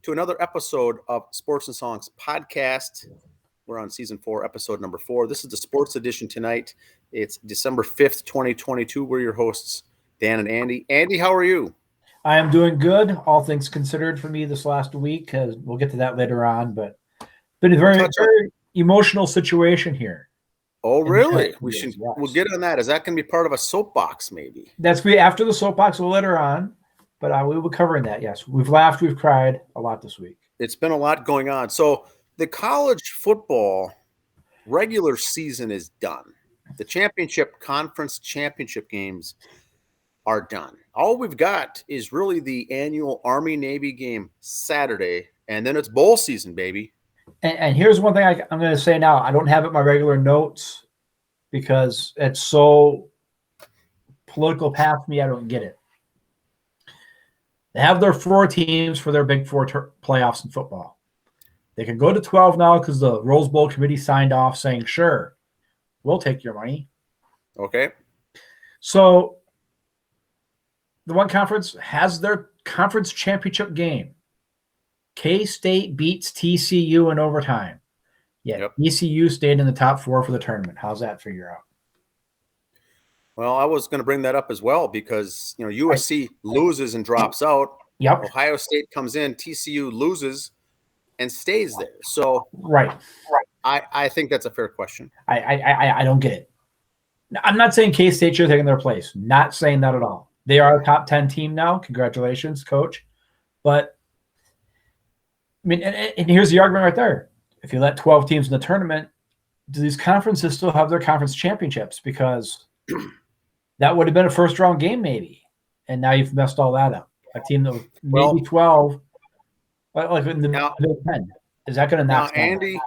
to another episode of Sports and Songs podcast. We're on season 4, episode number 4. This is the sports edition tonight. It's December 5th, 2022. We're your hosts, Dan and Andy. Andy, how are you? I am doing good, all things considered for me this last week. We'll get to that later on, but been a very emotional situation here. Oh, really? We'll get on that. Is that going to be part of a soapbox, maybe? That's after the soapbox, we'll later on, but we will be covering that. Yes, we've laughed, we've cried a lot this week. It's been a lot going on. So the college football regular season is done. The conference championship games are done. All we've got is really the annual Army-Navy game Saturday, and then it's bowl season, baby. And here's one thing I'm going to say now. I don't have it in my regular notes because it's so political past me. I don't get it. They have their 4 teams for their Big Four playoffs in football. They can go to 12 now because the Rose Bowl committee signed off saying, sure, we'll take your money. Okay. So the one conference has their conference championship game. K-State beats TCU in overtime. Yeah, yep. TCU stayed in the top 4 for the tournament. How's that figure out? Well, I was going to bring that up as well because, USC loses and drops out. Yep. Ohio State comes in, TCU loses and stays there. So right. I think that's a fair question. I don't get it. I'm not saying K-State should have taken their place. Not saying that at all. They are a top 10 team now. Congratulations, coach. But I mean, and here's the argument right there. If you let 12 teams in the tournament, do these conferences still have their conference championships? Because that would have been a first-round game maybe, and now you've messed all that up. A team that was maybe 12, like in the Big 10. Is that going to knock? Now, Andy,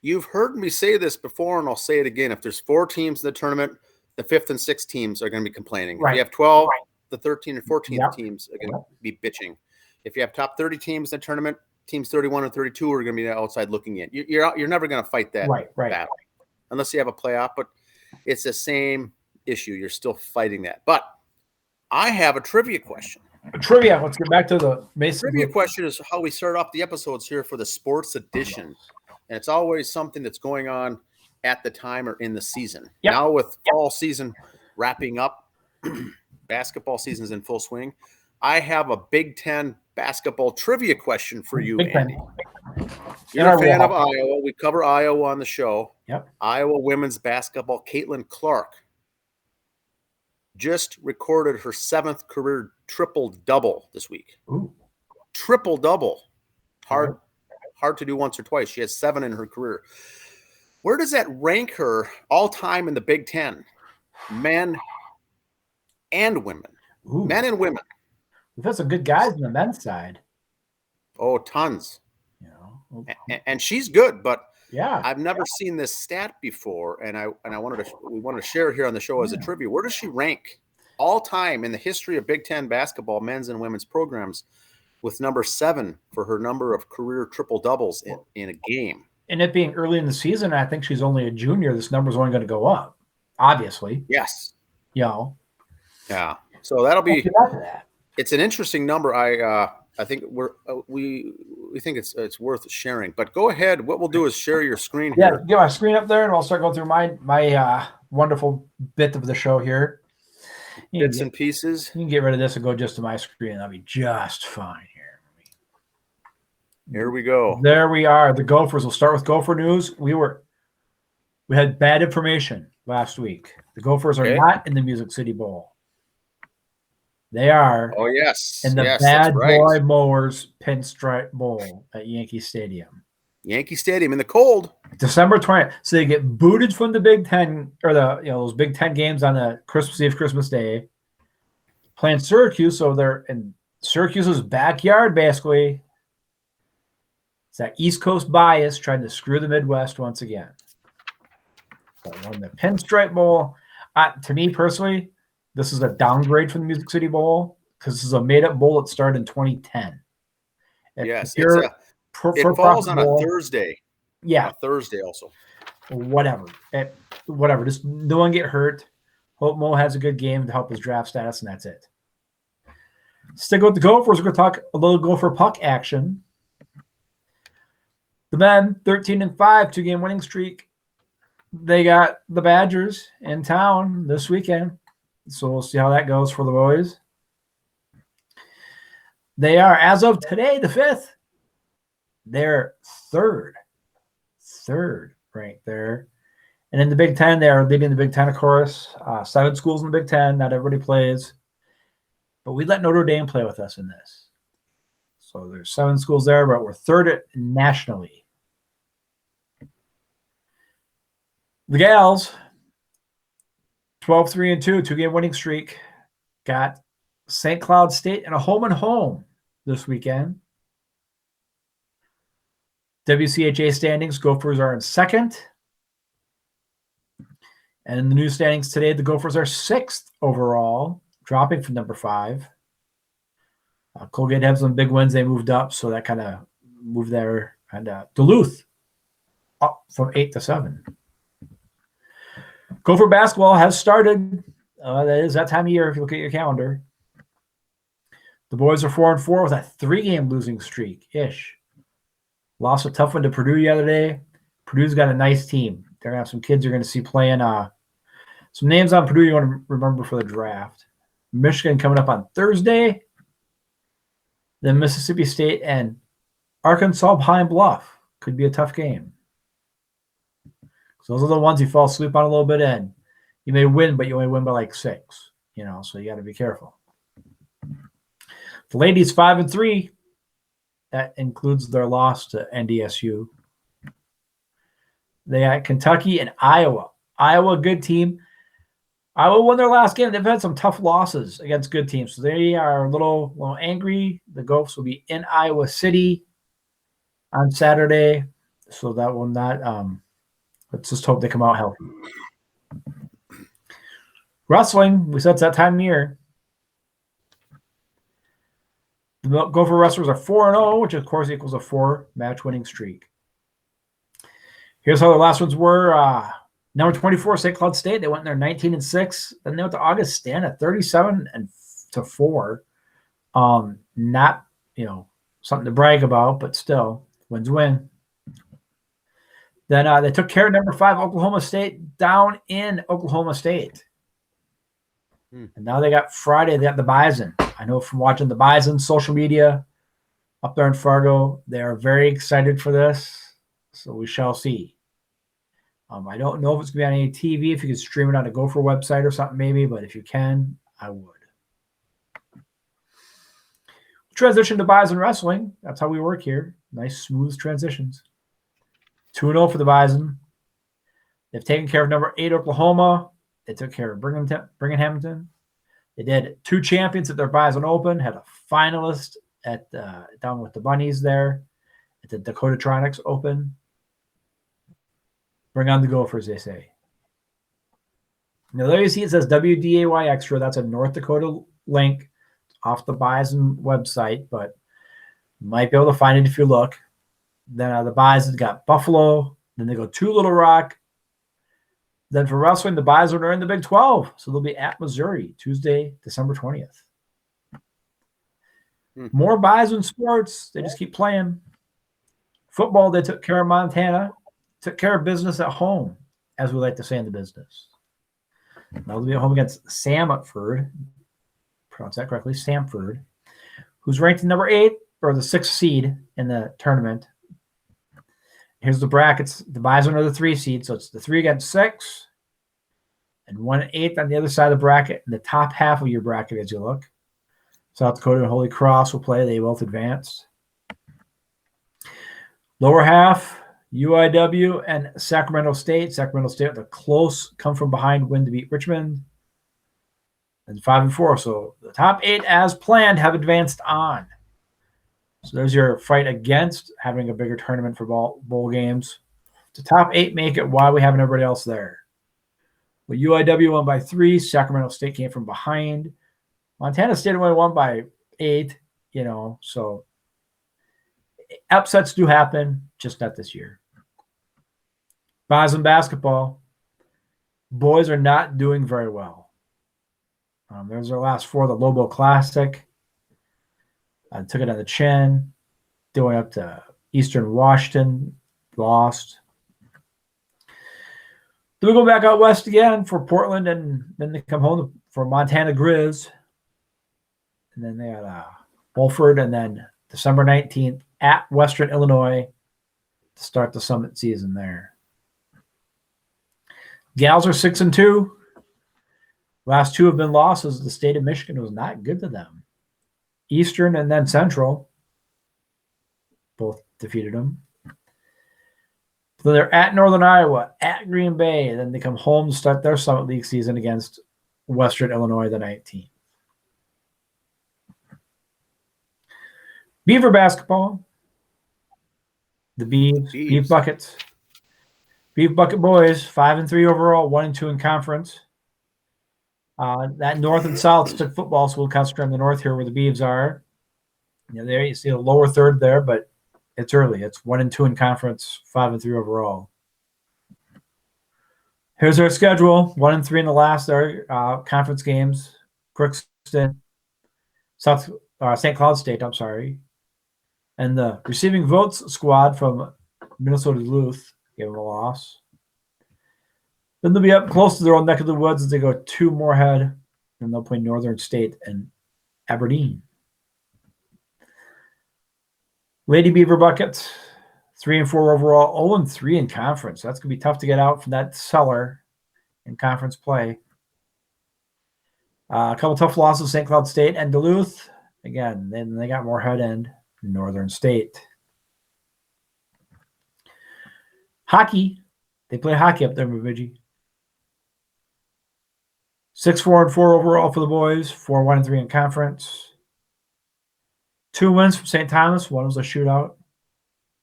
you've heard me say this before, and I'll say it again. If there's 4 teams in the tournament, the 5th and 6th teams are going to be complaining. Right. If you have 12, the 13 and 14 teams are going to be bitching. If you have top 30 teams in the tournament, teams 31 and 32 are going to be outside looking in. You're never going to fight that battle unless you have a playoff, but it's the same issue. You're still fighting that. But I have a trivia question. Let's get back to the basic. Trivia question is how we start off the episodes here for the sports edition. And it's always something that's going on at the time or in the season. Yep. Now with fall season wrapping up, basketball season's in full swing. I have a Big Ten basketball trivia question for you, Andy. You're a fan of Iowa. We cover Iowa on the show. Yep. Iowa women's basketball. Caitlyn Clark just recorded her 7th career triple-double this week. Ooh. Triple-double. Hard to do once or twice. She has 7 in her career. Where does that rank her all-time in the Big Ten? Men and women. Ooh. Men and women. We've had some good guys on the men's side. Oh, tons. And she's good, but yeah, I've never seen this stat before, and we wanted to share it here on the show as a trivia. Where does she rank all time in the history of Big Ten basketball, men's and women's programs, with number 7 for her number of career triple doubles in a game? And it being early in the season, I think she's only a junior. This number's only going to go up, obviously. Yes. Yeah. So that'll be. It's an interesting number. I think we think it's worth sharing. But go ahead. What we'll do is share your screen here. Yeah, get my screen up there, and I'll start going through my wonderful bit of the show here. Bits and pieces. You can get rid of this and go just to my screen, and I'll be just fine here. Here we go. There we are. The Gophers. We'll start with Gopher news. We had bad information last week. The Gophers are not in the Music City Bowl. They are. Oh, yes. In the Bad Boy Mowers Pinstripe Bowl at Yankee Stadium. Yankee Stadium in the cold. December 20th. So they get booted from the Big Ten, or those Big Ten games on the Christmas Eve, Christmas Day. Playing Syracuse, so they're in Syracuse's backyard, basically. It's that East Coast bias trying to screw the Midwest once again. So won the Pinstripe Bowl. To me personally, this is a downgrade from the Music City Bowl because this is a made-up bowl that started in 2010. Yes, it falls on a Thursday. Yeah. A Thursday also. Whatever. Just no one get hurt. Hope Mo has a good game to help his draft status, and that's it. Stick with the Gophers. We're going to talk a little Gopher puck action. The men, 13-5, 2-game winning streak. They got the Badgers in town this weekend. So we'll see how that goes for the boys. They are, as of today, the 5th. They're third ranked there. And in the Big Ten, they are leading the Big Ten, of course. 7 schools in the Big Ten. Not everybody plays. But we let Notre Dame play with us in this. So there's 7 schools there, but we're third nationally. The Gals, 12-3-2, 2-game winning streak. Got St. Cloud State and a home this weekend. WCHA standings, Gophers are in 2nd. And in the new standings today, the Gophers are 6th overall, dropping from number 5. Colgate had some big wins. They moved up, so that kind of moved there. And Duluth up from 8 to 7. Gopher basketball has started. That is that time of year if you look at your calendar. The boys are 4-4 with a 3-game losing streak-ish. Lost a tough one to Purdue the other day. Purdue's got a nice team. They're going to have some kids you're going to see playing. Some names on Purdue you want to remember for the draft. Michigan coming up on Thursday. Then Mississippi State and Arkansas Pine Bluff. Could be a tough game. So those are the ones you fall asleep on a little bit in. You may win, but you only win by like 6. So you got to be careful. The ladies 5-3. That includes their loss to NDSU. They got Kentucky and Iowa. Iowa, good team. Iowa won their last game. They've had some tough losses against good teams. So they are a little angry. The Gophers will be in Iowa City on Saturday. So that will not let's just hope they come out healthy. Wrestling, we said it's that time of year. The Gopher wrestlers are 4-0, which of course equals a 4-match winning streak. Here's how the last ones were. Number 24, St. Cloud State. They went in there 19-6. Then they went to Augustana 37-4. Not something to brag about, but still, wins win. Then they took care of number 5, Oklahoma State, down in Oklahoma State. And now they got Friday. They got the Bison. I know from watching the Bison social media up there in Fargo, they are very excited for this. So we shall see. I don't know if it's going to be on any TV, if you can stream it on a Gopher website or something maybe, but if you can, I would. Transition to Bison Wrestling. That's how we work here. Nice, smooth transitions. 2-0 for the Bison. They've taken care of number 8, Oklahoma. They took care of Hamilton. They did 2 champions at their Bison Open, had a finalist at down with the Bunnies there at the Dakotatronics Open. Bring on the Gophers, they say. Now there you see it says WDAY Extra. That's a North Dakota link off the Bison website, but you might be able to find it if you look. Then the Bison got Buffalo. Then they go to Little Rock. Then for wrestling, the Bison are in the Big 12. So they'll be at Missouri, Tuesday, December 20th. More Bison sports. They just keep playing. Football, they took care of Montana. Took care of business at home, as we like to say in the business. Now they'll be at home against Samford. Pronounce that correctly. Samford, who's ranked number 8 or the 6th seed in the tournament. Here's the brackets. The Bison are the 3 seed, so it's the 3 against 6, and 1/8 on the other side of the bracket. In the top half of your bracket, as you look, South Dakota and Holy Cross will play. They both advanced. Lower half, UIW and Sacramento State. Sacramento State with a close come from behind win to beat Richmond. And 5-4. So the top 8, as planned, have advanced on. So there's your fight against having a bigger tournament for bowl games. The top 8 make it. Why we having everybody else there? Well, UIW won by 3. Sacramento State came from behind. Montana State only won by 8. So upsets do happen, just not this year. Bison basketball. Boys are not doing very well. There's our last 4, the Lobo Classic. I took it on the chin, going up to Eastern Washington lost. Then we go back out west again for Portland, and then they come home for Montana Grizz. And then they had Wolford, and then December 19th at Western Illinois to start the Summit season there. Gals are 6-2. Last two have been losses. The state of Michigan was not good to them. Eastern and then Central both defeated them. So they're at Northern Iowa, at Green Bay, and then they come home to start their Summit League season against Western Illinois the 19th. Beaver basketball. The Beef Buckets. Beef Bucket boys, 5-3 overall, 1-2 in conference. That North and South stick football, so we'll concentrate on the North here where the Beavs are. There you see a lower third there, but it's early. It's 1-2 in conference, 5-3 overall. Here's our schedule: 1-3 in the last conference games. Crookston, St. Cloud State. I'm sorry, and the receiving votes squad from Minnesota Duluth gave them a loss. Then they'll be up close to their own neck of the woods as they go to Moorhead, and they'll play Northern State and Aberdeen. Lady Beaver Buckets, 3-4 overall, 0-3 in conference. That's going to be tough to get out from that cellar in conference play. A couple tough losses, St. Cloud State and Duluth. Again, then they got Moorhead and Northern State. Hockey. They play hockey up there, Bemidji. 6-4-4 overall for the boys, 4-1-3 in conference. 2 wins from St. Thomas. One was a shootout.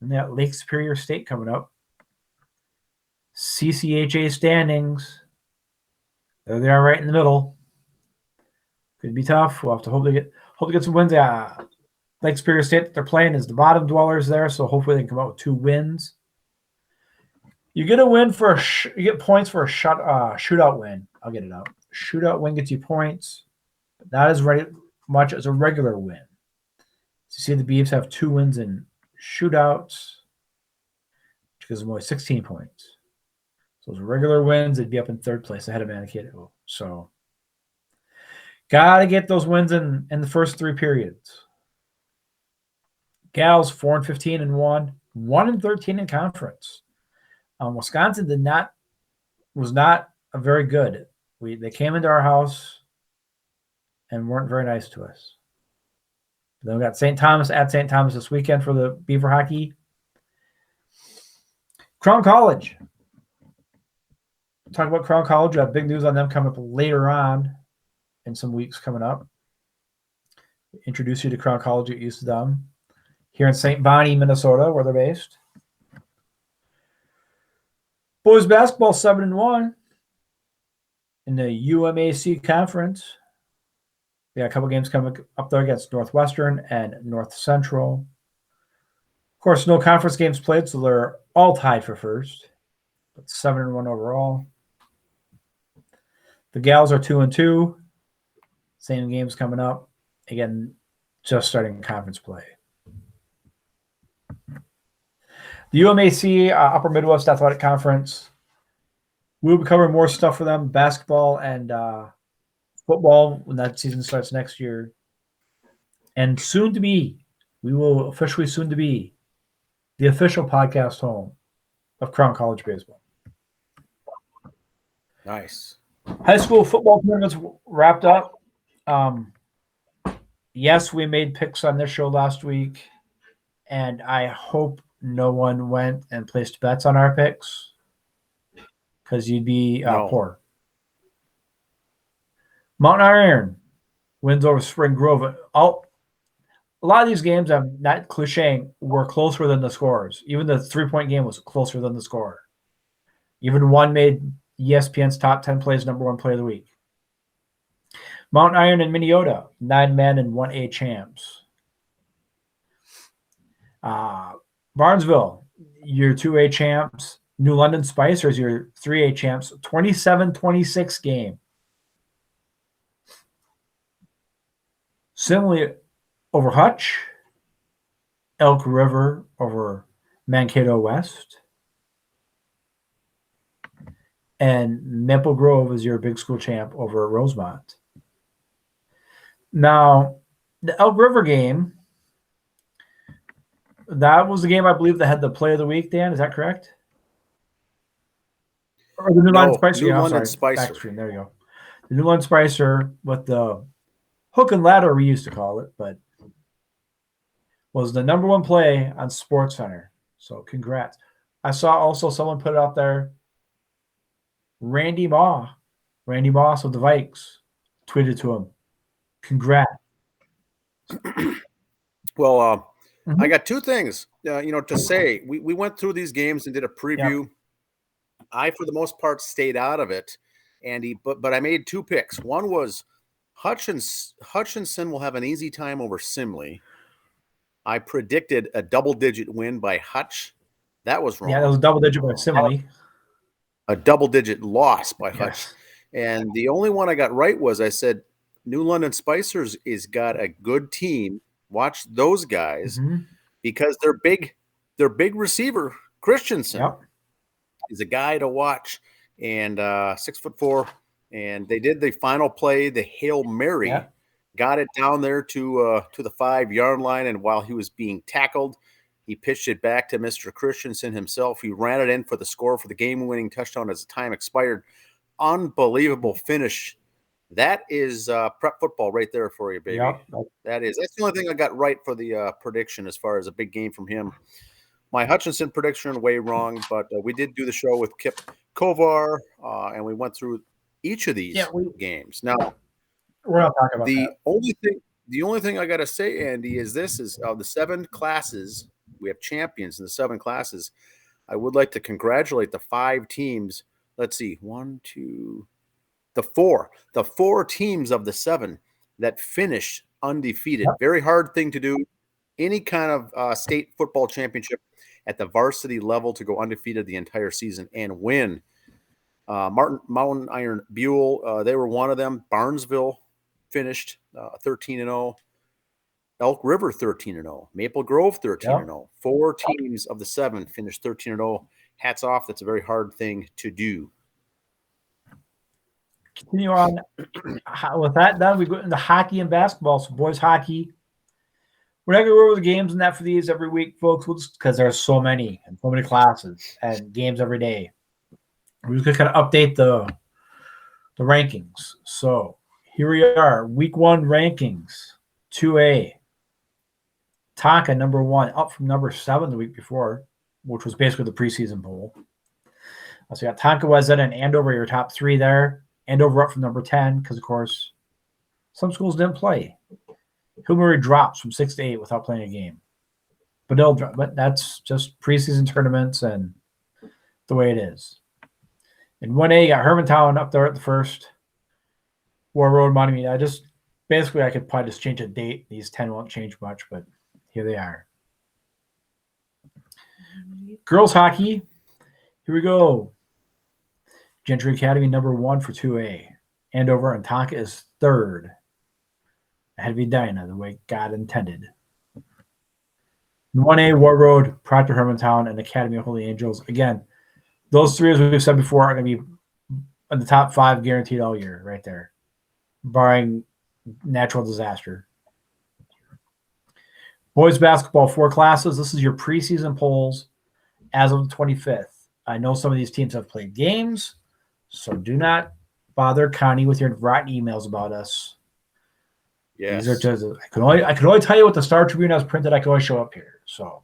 And they got Lake Superior State coming up. CCHA standings. There they are right in the middle. Could be tough. We'll have to hope to get some wins. Lake Superior State that they're playing is the bottom dwellers there, so hopefully they can come out with 2 wins. You get a win you get points for a shootout win. I'll get it out. Shootout win gets you points, but not as much as a regular win. So you see the Beavs have 2 wins in shootouts, which gives them only 16 points. So those regular wins, they'd be up in 3rd place ahead of Mankato. So got to get those wins in the first 3 periods. Gals, 4-15 and 1-13 in conference. Wisconsin was not a very good. They came into our house and weren't very nice to us. Then we got St. Thomas at St. Thomas this weekend for the Beaver hockey. Crown College. Talk about Crown College. We have big news on them coming up later on in some weeks coming up. Introduce you to Crown College. Get used to them. Here in St. Bonnie, Minnesota, where they're based. Boys basketball 7-1 in the UMAC conference. We got a couple games coming up there against Northwestern and North Central. Of course, no conference games played, so they're all tied for first. But 7-1 overall. The gals are 2-2. Same games coming up. Again, just starting conference play. The UMAC Upper Midwest Athletic Conference. We'll be covering more stuff for them, basketball and football when that season starts next year. And we will officially soon to be the official podcast home of Crown College Baseball. Nice. High school football tournaments wrapped up. Yes, we made picks on this show last week, and I hope no one went and placed bets on our picks because you'd be poor. Mount Iron wins over Spring Grove. A lot of these games, I'm not clicheing, were closer than the scores. Even the 3-point game was closer than the score. Even one made ESPN's top 10 plays #1 play of the week. Mount Iron and Minneota, 9-man and 1A champs. Barnesville, your 2A champs. New London Spicers, your 3A champs. 27-26 game. Similarly, over Hutch, Elk River over Mankato West. And Maple Grove is your big school champ over Rosemont. Now, the Elk River game, that was the game I believe that had the play of the week, Dan. Is that correct? Or the New London Spicer game. I'm sorry. Backstream. There you go. The New London Spicer with the hook and ladder, we used to call it, but was the number one play on Sports Center. So congrats. I saw also someone put it out there. Randy Moss of the Vikes, tweeted to him, congrats. Well, I got two things, to say. We went through these games and did a preview. Yep. I, for the most part, stayed out of it, Andy, but I made two picks. One was Hutchinson will have an easy time over Simley. I predicted a double-digit win by Hutch. That was wrong. Yeah, that was a double-digit by Simley. A double-digit loss by Hutch. And the only one I got right was I said New London Spicers is got a good team. Watch those guys because their big receiver, Christensen, is a guy to watch. And 6'4", and they did the final play, the Hail Mary, got it down there to the 5-yard line, and while he was being tackled, he pitched it back to Mr. Christensen himself. He ran it in for the score for the game-winning touchdown as the time expired. Unbelievable finish. That is prep football right there for you, baby. Yep. That's the only thing I got right for the prediction as far as a big game from him. My Hutchinson prediction, way wrong, but we did do the show with Kip Kovar, and we went through each of these games. Now, we're not talking about the only thing I got to say, Andy, is the 7 classes. We have champions in the 7 classes. I would like to congratulate the 5 teams. Let's see, the 4 teams of the 7 that finished undefeated. Yep. Very hard thing to do. Any kind of state football championship at the varsity level to go undefeated the entire season and win. Mountain Iron Buell, they were one of them. Barnesville finished 13-0. Elk River 13-0. Maple Grove 13-0. 4 teams of the 7 finished 13-0. Hats off. That's a very hard thing to do. Continue on. With that done, we go into hockey and basketball. So boys hockey. We're not going to go over the games and that for these every week, folks, because there's so many and so many classes and games every day. We're just going to kind of update the rankings. So here we are, week 1 rankings, 2A. Tonka, number 1, up from number 7 the week before, which was basically the preseason bowl. So you got Tonka, Wayzata, and Andover, your top 3 there. Andover up from number 10 because, of course, some schools didn't play. Hillbury drops from 6 to 8 without playing a game. But that's just preseason tournaments and the way it is. In 1A, you got Hermantown up there at the first. War Road, Montemita. I could probably just change a date. These 10 won't change much, but here they are. Girls hockey. Here we go. Gentry Academy, number 1 for 2A. Andover and Tonka is 3rd. Ahead of Edina, the way God intended. In 1A, War Road, Proctor Hermantown, and Academy of Holy Angels. Again, those 3, as we've said before, are going to be in the top 5 guaranteed all year, right there, barring natural disaster. Boys basketball, 4 classes. This is your preseason polls as of the 25th. I know some of these teams have played games, so do not bother Connie with your rotten emails about us. Yes. These are just, I can only tell you what the Star Tribune has printed. I can always show up here. So,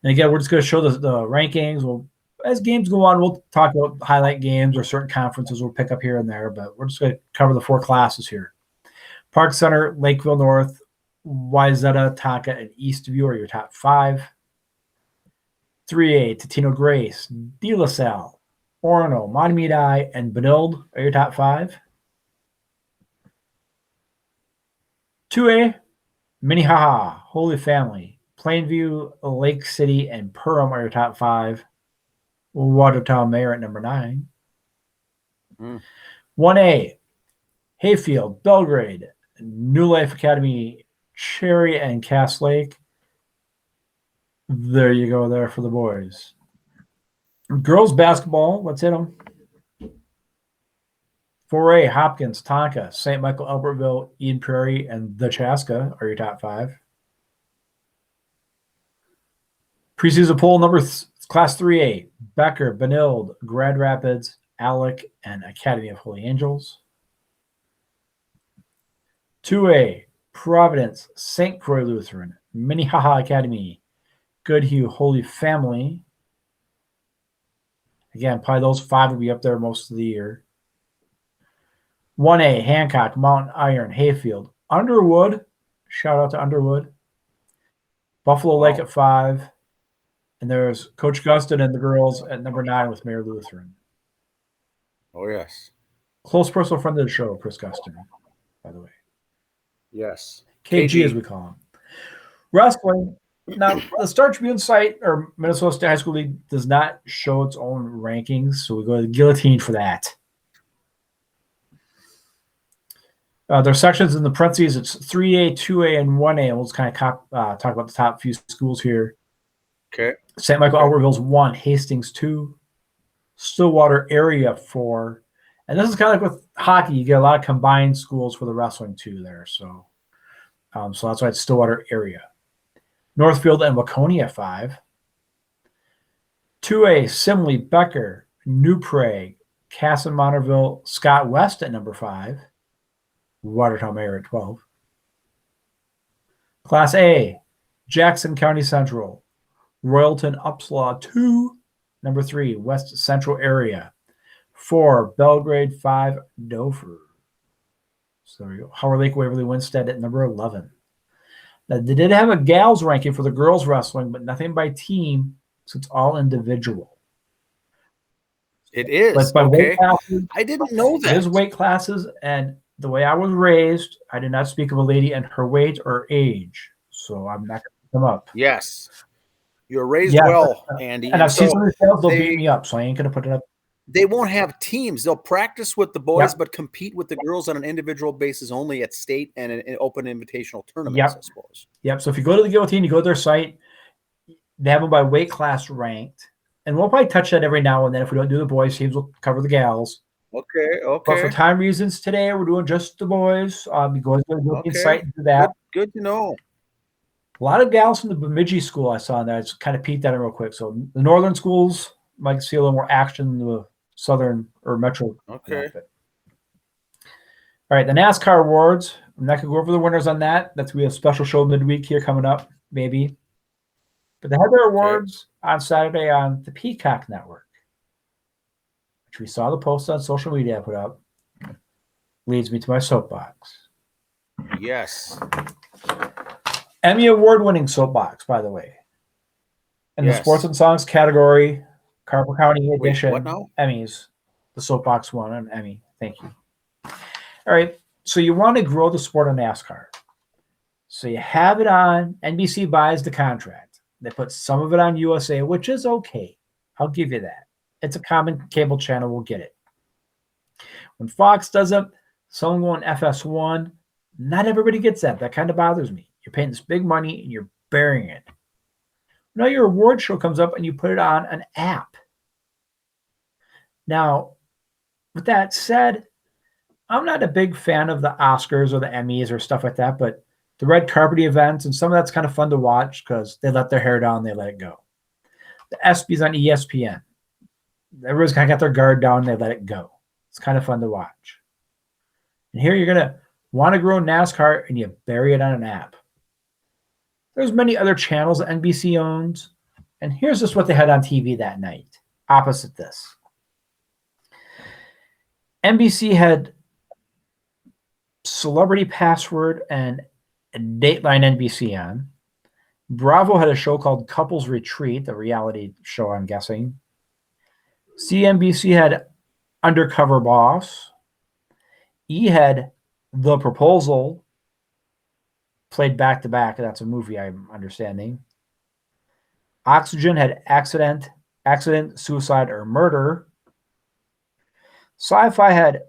and again, we're just going to show the rankings. Well, as games go on, we'll talk about highlight games or certain conferences we'll pick up here and there, but we're just going to cover the 4 classes here. Park Center, Lakeville North, Wayzata, Tonka, and Eastview are your top 5. 3A, Totino Grace, De La Salle, Orono, Montemita, and Benilde are your top 5. 2A, Minnehaha, Holy Family, Plainview, Lake City, and Perham are your top 5. Watertown Mayor at number 9. 1A, Hayfield, Belgrade, New Life Academy, Cherry, and Cass Lake. There you go there for the boys. Girls basketball, let's hit them. 4A, Hopkins, Tonka, St. Michael, Albertville, Eden Prairie, and the Chaska are your top 5. Preseason poll number Class 3A, Becker, Benilde, Grand Rapids, Alec, and Academy of Holy Angels. 2A, Providence, St. Croix Lutheran, Minnehaha Academy, Goodhue Holy Family. Again, probably those 5 will be up there most of the year. 1A, Hancock, Mountain Iron, Hayfield, Underwood. Shout out to Underwood. Buffalo Lake at 5. And there's Coach Gustin and the girls at number 9 with Mayor Lutheran. Oh, yes. Close personal friend of the show, Chris Gustin, by the way. Yes. KG, as we call him. Wrestling. Now, the Star Tribune site or Minnesota State High School League does not show its own rankings, so we go to the guillotine for that. There are sections in the parentheses. It's 3A, 2A, and 1A. And we'll just kind of talk about the top few schools here. Okay. St. Michael Albertville's 1, Hastings 2, Stillwater area 4. And this is kind of like with hockey. You get a lot of combined schools for the wrestling too there. So that's why it's Stillwater area. Northfield and Waconia 5. 2A, Simley, Becker, New Prague, Casson, Monterville, Scott West at number 5. Watertown Mayor at 12. Class A, Jackson County Central, Royalton Upslaw 2, number 3, West Central area. 4, Belgrade, 5, Dover. So there we go. Howard Lake, Waverly, Winstead at number 11. Now, they did have a gals ranking for the girls wrestling, but nothing by team, so it's all individual. It is. But by weight classes, I didn't know that. It is weight classes, and the way I was raised, I did not speak of a lady and her weight or age, so I'm not going to pick them up. Yes. You're raised well, Andy. And I've seen some of the sales, they'll beat me up, so I ain't going to put it up. They won't have teams. They'll practice with the boys, but compete with the girls on an individual basis only at state and in open invitational tournaments, I suppose. Yep. So if you go to the Guillotine, you go to their site, they have them by weight class ranked. And we'll probably touch that every now and then. If we don't do the boys teams, we'll cover the gals. Okay. But for time reasons today, we're doing just the boys. You go to the Guillotine site and do that. Good to know. A lot of gals from the Bemidji school I saw in there. I just kind of peeked at it real quick. So the northern schools might see a little more action than the southern or metro. Okay. All right, the NASCAR awards. I'm not going to go over the winners on that. That's going to be a special show midweek here coming up, maybe. But they had their awards on Saturday on the Peacock Network, which we saw the post on social media I put up. Leads me to my soapbox. Yes. Emmy Award-winning soapbox, by the way. In the Sports and Songs category, Carver County edition. What now? Emmys. The soapbox won an Emmy. Thank you. All right. So you want to grow the sport of NASCAR. So you have it on. NBC buys the contract. They put some of it on USA, which is okay. I'll give you that. It's a common cable channel. We'll get it. When Fox does it, someone going FS1, not everybody gets that. That kind of bothers me. You're paying this big money and you're burying it. Now your award show comes up and you put it on an app. Now, with that said, I'm not a big fan of the Oscars or the Emmys or stuff like that, but the red carpet events and some of that's kind of fun to watch because they let their hair down, they let it go. The ESPYs on ESPN. Everyone's kind of got their guard down, they let it go. It's kind of fun to watch. And here you're going to want to grow NASCAR and you bury it on an app. There's many other channels that NBC owns. And here's just what they had on TV that night, opposite this. NBC had Celebrity Password and Dateline NBC on. Bravo had a show called Couples Retreat, a reality show, I'm guessing. CNBC had Undercover Boss. E had The Proposal, played back-to-back. That's a movie, I'm understanding. Oxygen had Accident, Suicide, or Murder. Sci-Fi had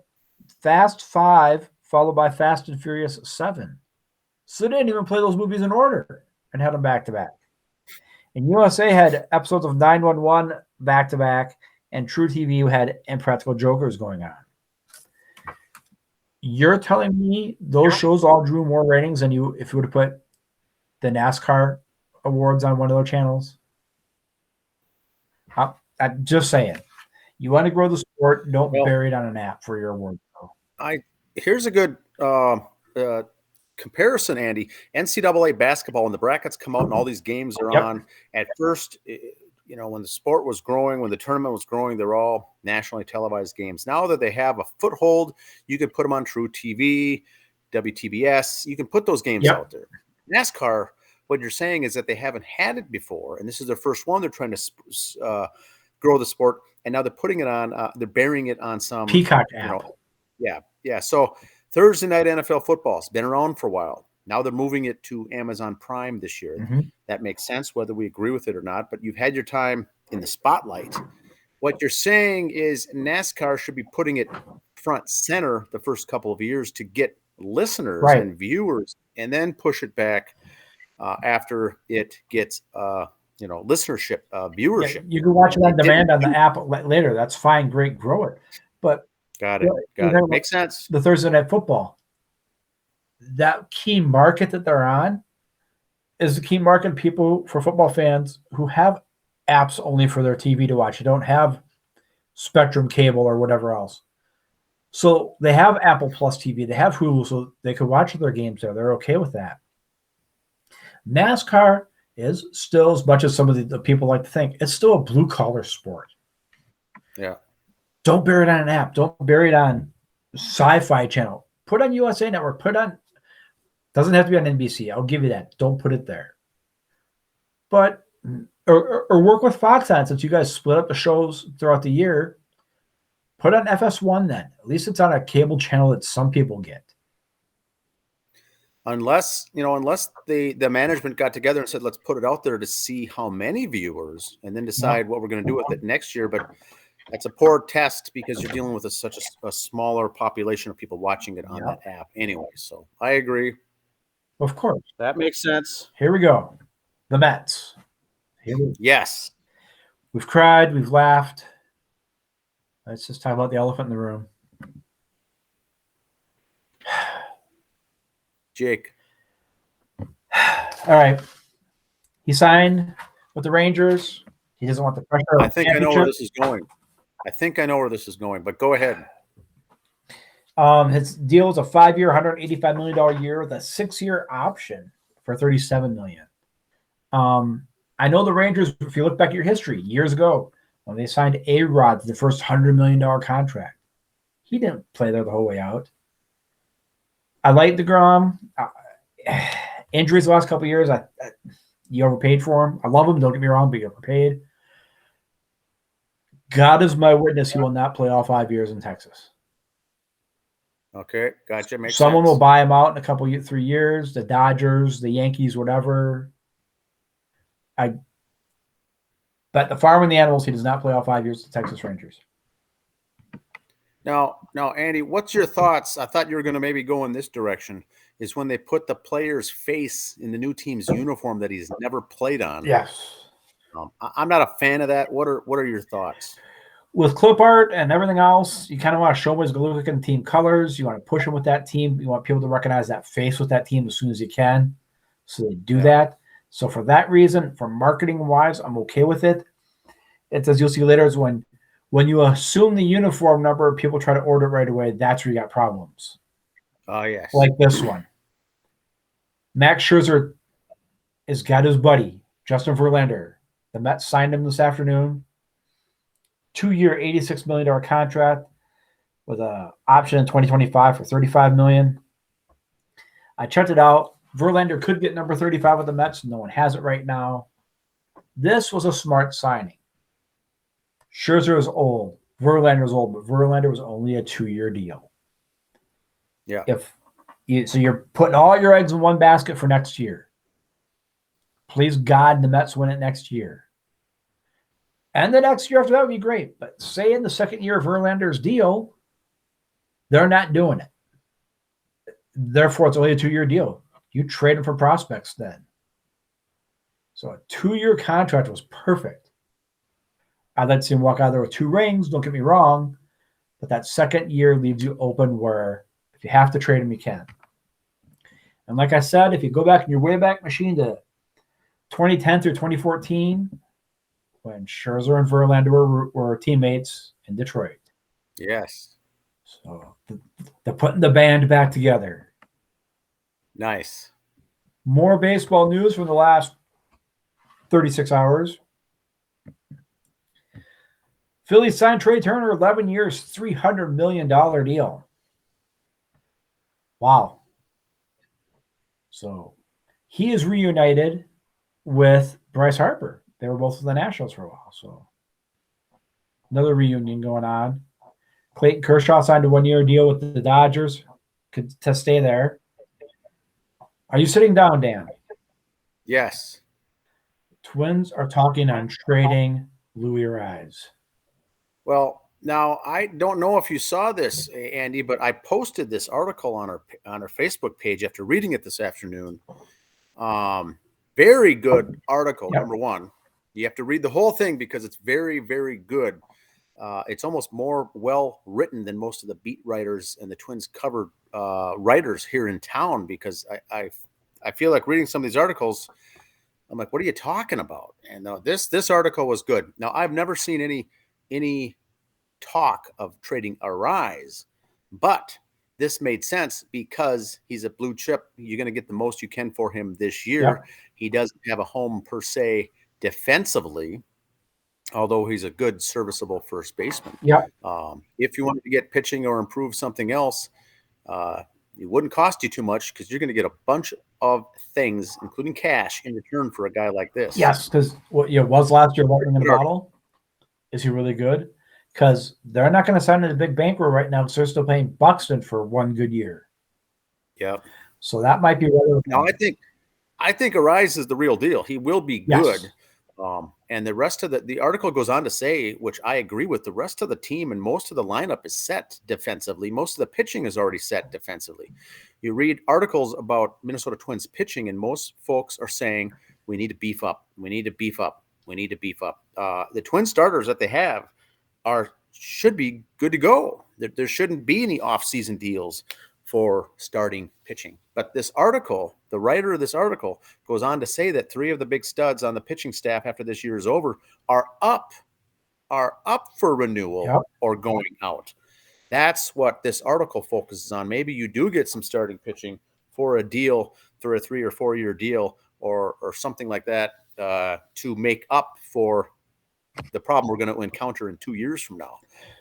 Fast 5, followed by Fast and Furious 7. So they didn't even play those movies in order and had them back-to-back. And USA had episodes of 911 back-to-back, and True TV had Impractical Jokers going on. You're telling me those shows all drew more ratings than if you would have put the NASCAR awards on one of those channels? I'm just saying. You want to grow the sport, don't bury it on an app for your award. Here's a good comparison, Andy. NCAA basketball, when the brackets come out and all these games are on, at first, when the sport was growing, when the tournament was growing, they're all nationally televised games. Now that they have a foothold, you can put them on True TV, WTBS. You can put those games out there. NASCAR, what you're saying is that they haven't had it before, and this is their first one. They're trying to grow the sport, and now they're putting it on. They're burying it on some Peacock app. Yeah. So Thursday night NFL football has been around for a while. Now they're moving it to Amazon Prime this year. Mm-hmm. That makes sense, whether we agree with it or not. But you've had your time in the spotlight. What you're saying is NASCAR should be putting it front center the first couple of years to get listeners and viewers, and then push it back after it gets listenership, viewership. Yeah, you can watch it on demand on the app later. That's fine, great, grow it. But got it. Makes sense. The Thursday Night Football, that key market that they're on is the key market people for football fans who have apps only for their TV to watch. You don't have Spectrum cable or whatever else. So they have Apple Plus TV. They have Hulu, so they could watch their games there. They're okay with that. NASCAR is still, as much as some of the people like to think, it's still a blue-collar sport. Yeah. Don't bury it on an app. Don't bury it on Sci-Fi Channel. Put on USA Network. Doesn't have to be on NBC. I'll give you that. Don't put it there. But, or work with Fox on, since you guys split up the shows throughout the year. Put on FS1 then. At least it's on a cable channel that some people get. Unless the management got together and said, let's put it out there to see how many viewers and then decide what we're going to do with it next year. But that's a poor test because you're dealing with such a smaller population of people watching it on that app anyway. So I agree. Of course. That makes sense. Here we go. The Mets. Yes. We've cried. We've laughed. Let's just talk about the elephant in the room. Jake. All right. He signed with the Rangers. He doesn't want the pressure. I think I know where this is going, but go ahead. His deal is a 5-year, $185 million year with a 6-year option for $37 million. I know the Rangers, if you look back at your history, years ago, when they signed A-Rod to the first $100 million contract, he didn't play there the whole way out. I like deGrom. Injuries the last couple of years, you overpaid for him. I love him, don't get me wrong, but you overpaid. God is my witness, he will not play all 5 years in Texas. Okay, gotcha. Makes Someone sense. will buy him out in a couple 3 years. The Dodgers, the Yankees, whatever. I bet the farm and the animals, he does not play all 5 years with the Texas Rangers. Now, Andy, what's your thoughts? I thought you were going to maybe go in this direction. Is when they put the player's face in the new team's uniform that he's never played on. Yes. I'm not a fan of that. What are your thoughts? With clip art and everything else, you kind of want to show what it's going to look like in team colors. You want to push them with that team. You want people to recognize that face with that team as soon as you can. So they do that. So for that reason, for marketing-wise, I'm okay with it. It's, as you'll see later, is when you assume the uniform number, people try to order it right away. That's where you got problems. Oh, yes. Like this one. Max Scherzer has got his buddy, Justin Verlander. The Mets signed him this afternoon. 2-year, $86 million contract with an option in 2025 for $35 million. I checked it out. Verlander could get number 35 with the Mets. No one has it right now. This was a smart signing. Scherzer is old. Verlander is old, but Verlander was only a 2-year deal. Yeah. So you're putting all your eggs in one basket for next year. Please God, the Mets win it next year. And the next year after that would be great. But say in the second year of Verlander's deal, they're not doing it. Therefore, it's only a 2-year deal. You trade them for prospects then. So a 2-year contract was perfect. I'd like to see him walk out there with 2 rings, don't get me wrong, but that second year leaves you open where if you have to trade him, you can. And like I said, if you go back in your Wayback Machine to 2010 through 2014, when Scherzer and Verlander were teammates in Detroit. Yes. So they're putting the band back together. Nice. More baseball news from the last 36 hours. Phillies signed Trea Turner, 11 years, $300 million deal. Wow. So he is reunited with Bryce Harper. They were both with the Nationals for a while. So another reunion going on. Clayton Kershaw signed a 1-year deal with the Dodgers to stay there. Are you sitting down, Dan? Yes. Twins are talking on trading Louis Rise. Well, now I don't know if you saw this, Andy, but I posted this article on our Facebook page after reading it this afternoon. Very good article. Yep. Number one, you have to read the whole thing because it's very, very good. It's almost more well written than most of the beat writers and the Twins covered writers here in town, because I feel like reading some of these articles, I'm like, what are you talking about? And this article was good. Now, I've never seen any talk of trading Arise, but this made sense because he's a blue chip. You're going to get the most you can for him this year. Yep. He doesn't have a home per se defensively, although he's a good serviceable first baseman. Yeah. If you wanted to get pitching or improve something else, it wouldn't cost you too much because you're going to get a bunch of things, including cash, in return for a guy like this. Yes, because what was last year lightning in the bottle? Is he really good? Because they're not going to sign in a big bankroll right now because they're still paying Buxton for 1 good year. Yep. So that might be relevant. No, I think Arise is the real deal. He will be good. And the rest of the article goes on to say, which I agree with, the rest of the team and most of the lineup is set defensively. Most of the pitching is already set defensively. You read articles about Minnesota Twins pitching, and most folks are saying, we need to beef up. We need to beef up. We need to beef up. The Twin starters that they have should be good to go. There shouldn't be any off-season deals for starting pitching. But this article, the writer of this article, goes on to say that 3 of the big studs on the pitching staff after this year is over are up for renewal or going out. That's what this article focuses on. Maybe you do get some starting pitching for a deal, for a 3 or 4 year deal or something like that to make up for the problem we're going to encounter in 2 years from now.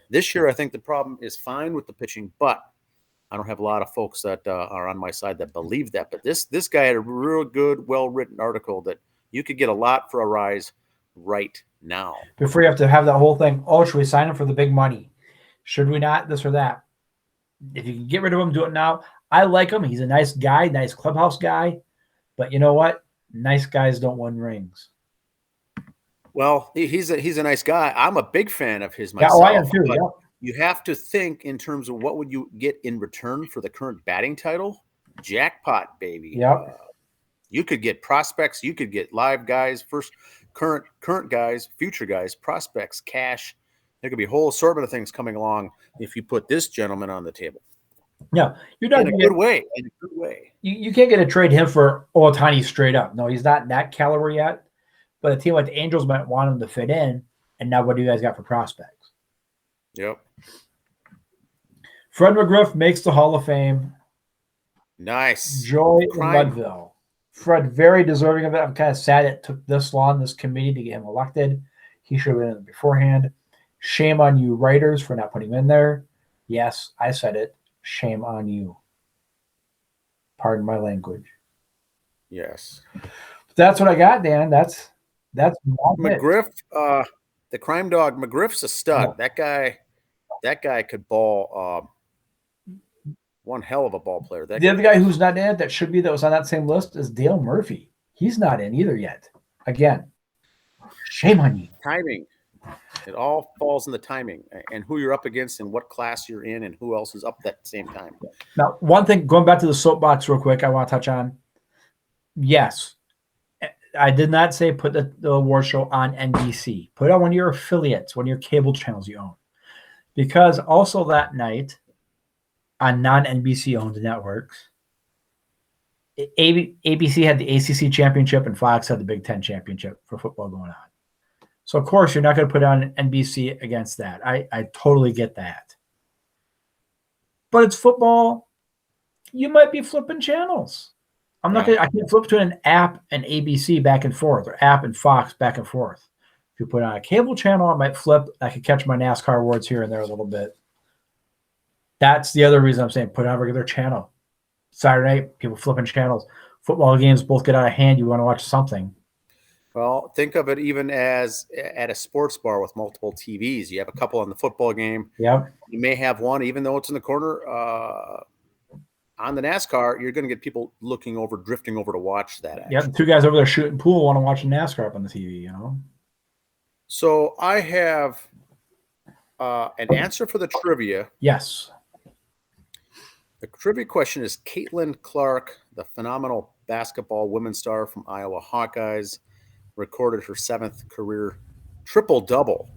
This year, I think the problem is fine with the pitching, but I don't have a lot of folks that are on my side that believe that. But this guy had a real good, well-written article that you could get a lot for Arise right now. Before you have to have that whole thing, should we sign him for the big money? Should we not? This or that? If you can get rid of him, do it now. I like him. He's a nice guy, nice clubhouse guy. But you know what? Nice guys don't win rings. Well, he's a nice guy. I'm a big fan of his myself. Yeah, I am too. Yeah. You have to think in terms of what would you get in return for the current batting title? Jackpot, baby. Yep. You could get prospects. You could get live guys, current guys, future guys, prospects, cash. There could be a whole assortment of things coming along if you put this gentleman on the table. No, you're not in a good way. In a good way. You can't get a trade him for Ohtani straight up. No, he's not that caliber yet. But a team like the Angels might want him to fit in. And now what do you guys got for prospects? Yep. Fred McGriff makes the Hall of Fame. Nice. Joy in Mudville. Fred, very deserving of it. I'm kind of sad it took this long, this committee, to get him elected. He should have been in it beforehand. Shame on you, writers, for not putting him in there. Yes, I said it. Shame on you. Pardon my language. Yes. That's what I got, Dan. That's McGriff. The crime dog McGriff's a stud. Yeah. That guy could ball. One hell of a ball player. The other guy who's not in it that was on that same list is Dale Murphy. He's not in either yet. Again, shame on you. Timing. It all falls in the timing and who you're up against and what class you're in and who else is up at the same time. Now, one thing, going back to the soapbox real quick, I want to touch on. Yes, I did not say put the award show on NBC. Put it on one of your affiliates, one of your cable channels you own. Because also that night on non-NBC owned networks, ABC had the ACC championship and Fox had the Big Ten championship for football going on. So, of course, you're not going to put on NBC against that. I totally get that. But it's football. You might be flipping channels. I can't flip between an app and ABC back and forth or app and Fox back and forth. If you put on a cable channel, I might flip. I could catch my NASCAR awards here and there a little bit. That's the other reason I'm saying put on a regular channel. Saturday night, people flipping channels. Football games both get out of hand. You want to watch something. Well, think of it even as at a sports bar with multiple TVs. You have a couple on the football game. Yep. You may have one, even though it's in the corner. On the NASCAR, you're going to get people drifting over to watch that. Actually. Yeah, the two guys over there shooting pool want to watch NASCAR up on the TV, you know. So I have an answer for the trivia. Yes. The trivia question is Caitlyn Clark, the phenomenal basketball women's star from Iowa Hawkeyes, recorded her 7th career triple-double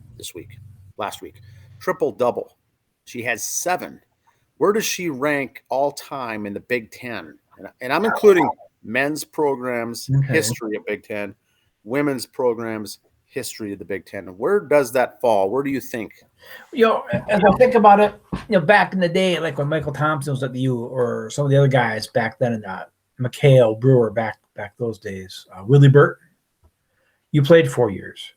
last week. Triple-double. She has 7. Where does she rank all time in the Big Ten? And I'm including men's programs, history of Big Ten, women's programs, history of the Big Ten. Where does that fall? Where do you think? As I think about it, back in the day, like when Michael Thompson was at the U, or some of the other guys back then, and McHale, Brewer, back those days, Willie Burt, you played 4 years.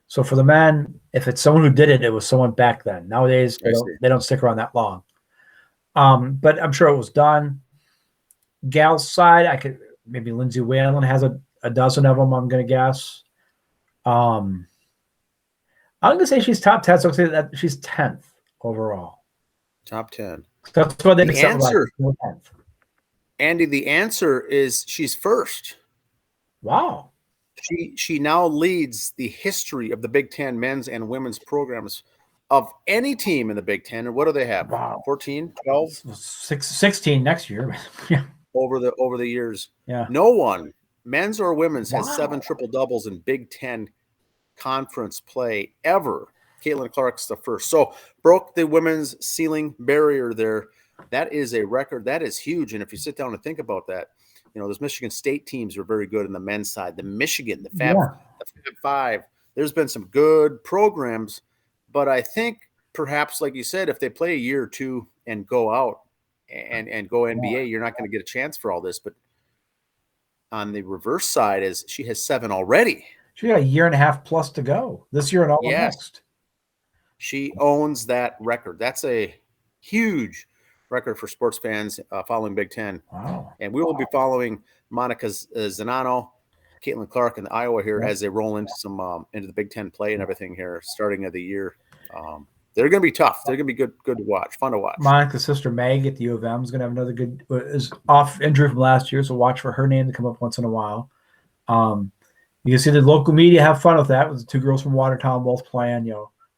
So for the men, if it's someone who did it, it was someone back then. Nowadays, they don't stick around that long. But I'm sure it was done. Gals side, maybe Lindsay Whalen has a dozen of them, I'm going to guess. I'm going to say she's top 10, so I'll say that she's 10th overall. Top 10. That's what the answer. Andy, the answer is she's first. Wow. She now leads the history of the Big Ten men's and women's programs of any team in the Big Ten. And what do they have? Wow. 14, 12? 16 next year. Yeah. Over the years. Yeah. No one, men's or women's, has 7 triple-doubles in Big Ten conference play ever. Caitlyn Clark's the first. So broke the women's ceiling barrier there. That is a record. That is huge. And if you sit down and think about that, those Michigan State teams are very good on the men's side. The Michigan, the Fab Five, there's been some good programs. But I think perhaps, like you said, if they play a year or two and go out and go NBA, you're not going to get a chance for all this. But on the reverse side is she has 7 already. She got a year and a half plus to go this year and all next. She owns that record. That's a huge record for sports fans following Big Ten. Wow. And we will be following Monica Zanano, Caitlyn Clark, and Iowa here as they roll into into the Big Ten play and everything here starting of the year. They're going to be tough. They're going to be good to watch, fun to watch. Monica's sister Meg at the U of M is going to have another good is off injury from last year, so watch for her name to come up once in a while. You can see the local media have fun with that. With the 2 girls from Watertown both playing.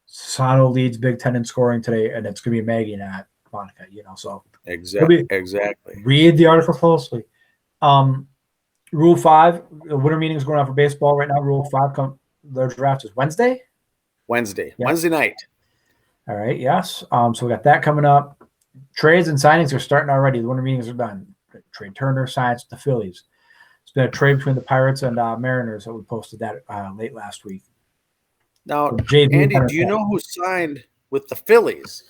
Sano leads Big Ten in scoring today, and it's going to be Maggie, not Monica. So exactly. Read the article closely. Rule 5, the winter meeting is going on for baseball right now. Rule 5, their draft is Wednesday. Wednesday night. All right. Yes. So we got that coming up. Trades and signings are starting already. The winter meetings are done. Trea Turner signs with the Phillies. It's been a trade between the Pirates and Mariners that we posted that late last week. Now, Andy, do you know who signed with the Phillies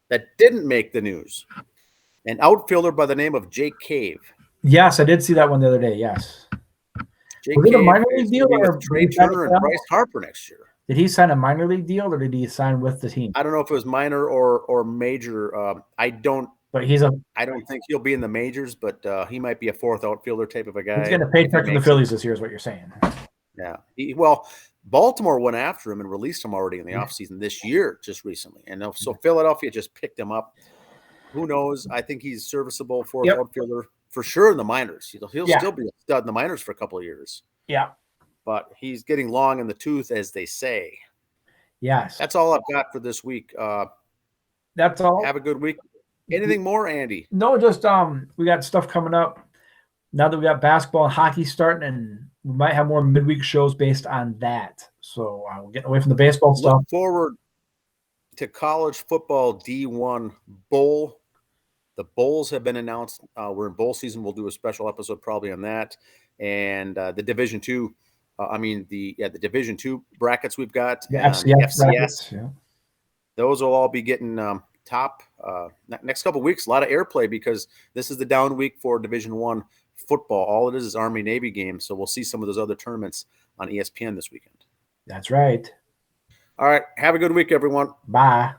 that didn't make the news? An outfielder by the name of Jake Cave. Yes, I did see that one the other day. Yes. Jake Was it a minor league deal or Trea Turner and Bryce Harper next year? Did he sign a minor league deal or did he sign with the team? I don't know if it was minor or major. I don't think he'll be in the majors, but he might be a 4th outfielder type of a guy. He's getting a paycheck from the Phillies this year, is what you're saying. Yeah. Baltimore went after him and released him already in the offseason this year, just recently. And so Philadelphia just picked him up. Who knows? I think he's serviceable 4th outfielder for sure in the minors. He'll still be a stud in the minors for a couple of years. Yeah. But he's getting long in the tooth, as they say. Yes. That's all I've got for this week. That's all. Have a good week. Anything more, Andy? No, just we got stuff coming up. Now that we got basketball and hockey starting, and we might have more midweek shows based on that. So we're getting away from the baseball stuff. Look forward to college football D1 Bowl. The bowls have been announced. We're in bowl season. We'll do a special episode probably on that. And the Division II, the Division II brackets we've got. The FCS. Brackets, those will all be getting top next couple of weeks. A lot of airplay because this is the down week for Division I football. All it is Army-Navy games. So we'll see some of those other tournaments on ESPN this weekend. That's right. All right. Have a good week, everyone. Bye.